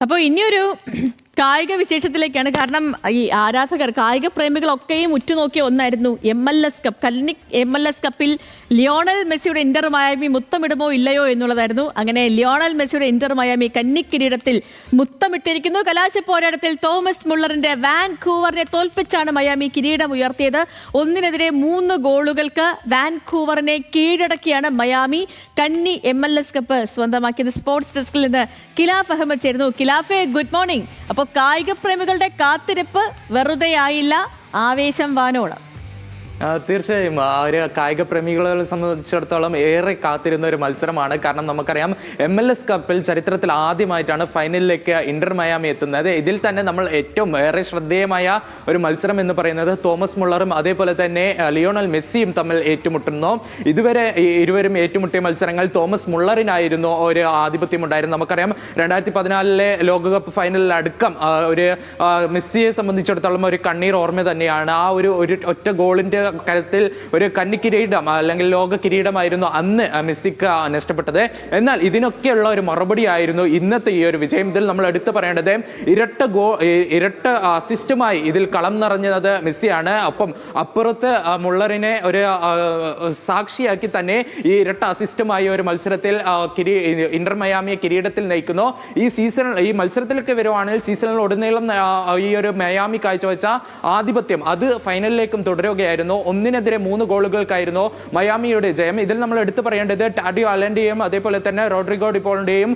അപ്പോൾ ഇനിയൊരു കായിക വിശേഷത്തിലേക്കാണ്. കാരണം ഈ ആരാധകർ കായിക പ്രേമികളൊക്കെയും ഉറ്റുനോക്കിയ ഒന്നായിരുന്നു MLS കപ്പ്. കല്ലിക് MLS കപ്പിൽ ലിയോണൽ മെസ്സിയുടെ ഇന്റർ മയാമി മുത്തമിടുമോ ഇല്ലയോ എന്നുള്ളതായിരുന്നു. അങ്ങനെ ലിയോണൽ മെസ്സിയുടെ ഇന്റർ മയാമി കന്നി കിരീടത്തിൽ മുത്തമിട്ടിരിക്കുന്നു. കലാശ പോരാട്ടത്തിൽ തോമസ് മുള്ളറിന്റെ വാൻകൂവറിനെ തോൽപ്പിച്ചാണ് മയാമി കിരീടം ഉയർത്തിയത്. 1-3 ഗോളുകൾക്ക് വാൻകൂവറിനെ കീഴടക്കിയാണ് മയാമി കന്നി MLS കപ്പ് സ്വന്തമാക്കിയത്. സ്പോർട്സ് ഡെസ്കിൽ നിന്ന് കിലാഫ് അഹമ്മദ് ചേരുന്നു. കിലാഫെ, ഗുഡ് മോർണിംഗ്. അപ്പോൾ കായിക പ്രേമികളുടെ കാത്തിരിപ്പ് വെറുതെയായില്ല, ആവേശം വാനോളം. തീർച്ചയായും ഒരു കായിക പ്രേമികളെ സംബന്ധിച്ചിടത്തോളം ഏറെ കാത്തിരുന്ന ഒരു മത്സരമാണ്. കാരണം നമുക്കറിയാം MLS കപ്പിൽ ചരിത്രത്തിൽ ആദ്യമായിട്ടാണ് ഫൈനലിലേക്ക് ഇന്റർ മയാമി എത്തുന്നത്. ഇതിൽ തന്നെ നമ്മൾ ഏറ്റവും ഏറെ ശ്രദ്ധേയമായ ഒരു മത്സരം എന്ന് പറയുന്നത് തോമസ് മുള്ളറും അതേപോലെ തന്നെ ലിയോണൽ മെസ്സിയും തമ്മിൽ ഏറ്റുമുട്ടുന്നു. ഇതുവരെ ഇരുവരും ഏറ്റുമുട്ടിയ മത്സരങ്ങൾ തോമസ് മുള്ളറിനായിരുന്നു ഒരു ആധിപത്യം ഉണ്ടായിരുന്നു. നമുക്കറിയാം 2014 ലോകകപ്പ് ഫൈനലിൽ അടക്കം ഒരു മെസ്സിയെ സംബന്ധിച്ചിടത്തോളം ഒരു കണ്ണീർ ഓർമ്മ തന്നെയാണ്. ആ ഒരു ഒറ്റ ഗോളിന്റെ കരുത്തിൽ ഒരു കന്നി കിരീടം അല്ലെങ്കിൽ ലോക കിരീടമായിരുന്നു അന്ന് മെസ്സിക്ക് നഷ്ടപ്പെട്ടത്. എന്നാൽ ഇതിനൊക്കെയുള്ള ഒരു മറുപടി ആയിരുന്നു ഇന്നത്തെ ഈ ഒരു വിജയം. ഇതിൽ നമ്മൾ എടുത്തു പറയേണ്ടത് ഇരട്ട അസിസ്റ്റുമായി ഇതിൽ കളം നിറഞ്ഞത് മെസ്സിയാണ്. ഒപ്പം അപ്പുറത്ത് മുള്ളറിനെ ഒരു സാക്ഷിയാക്കി തന്നെ ഈ ഇരട്ട അസിസ്റ്റുമായി ഒരു മത്സരത്തിൽ ഇന്റർ മയാമിയെ കിരീടത്തിൽ നയിക്കുന്നു. ഈ മത്സരത്തിലേക്ക് വരുവാണെങ്കിൽ സീസണിൽ ഉടനീളം ഈ ഒരു മയാമി കാഴ്ചവെച്ച ആധിപത്യം അത് ഫൈനലിലേക്കും തുടരുകയായിരുന്നു. 1-3 ഗോളുകൾക്കായിരുന്നു മയാമിയുടെ ജയം. ഇതിൽ നമ്മൾ എടുത്തു പറയേണ്ടത് ടാഡിയോ അലന്റെയും അതേപോലെ തന്നെ റോഡ്രിഗോ ഡിപോളിന്റെയും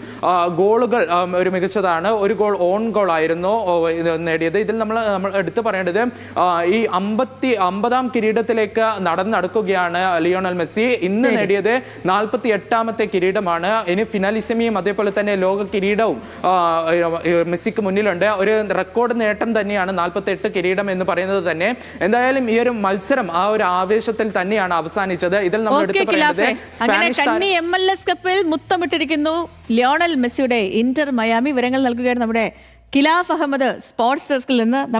ഗോളുകൾ ഒരു മികച്ചതാണ്. ഒരു ഗോൾ ഓൺ ഗോൾ ആയിരുന്നു നേടിയത്. ഇതിൽ നമ്മൾ എടുത്തു പറയേണ്ടത് ഈ 50ാം കിരീടത്തിലേക്ക് നടക്കുകയാണ് ലിയോണൽ മെസ്സി. ഇന്ന് നേടിയത് 48ാമത്തെ കിരീടമാണ്. ഇനി ഫിനാലിസമിയും അതേപോലെ തന്നെ ലോക കിരീടവും മെസ്സിക്ക് മുന്നിലുണ്ട്. ഒരു റെക്കോർഡ് നേട്ടം തന്നെയാണ് 48 കിരീടം എന്ന് പറയുന്നത് തന്നെ. എന്തായാലും ഈ ഒരു മത്സരം ആ ഒരു ആവേശത്തിൽ തന്നെയാണ് അവസാനിച്ചത്. ഇതിൽ നമ്മൾ എടുത്തു പറയുന്നത് കന്നി MLS കപ്പിൽ മുത്തമിട്ടിരിക്കുന്നു ലിയോണൽ മെസ്സിയുടെ ഇന്റർ മയാമി. വിവരങ്ങൾ നൽകുകയാണ് നമ്മുടെ കിലാഫ് അഹമ്മദ് സ്പോർട്സ് ഡെസ്കിൽ നിന്ന്.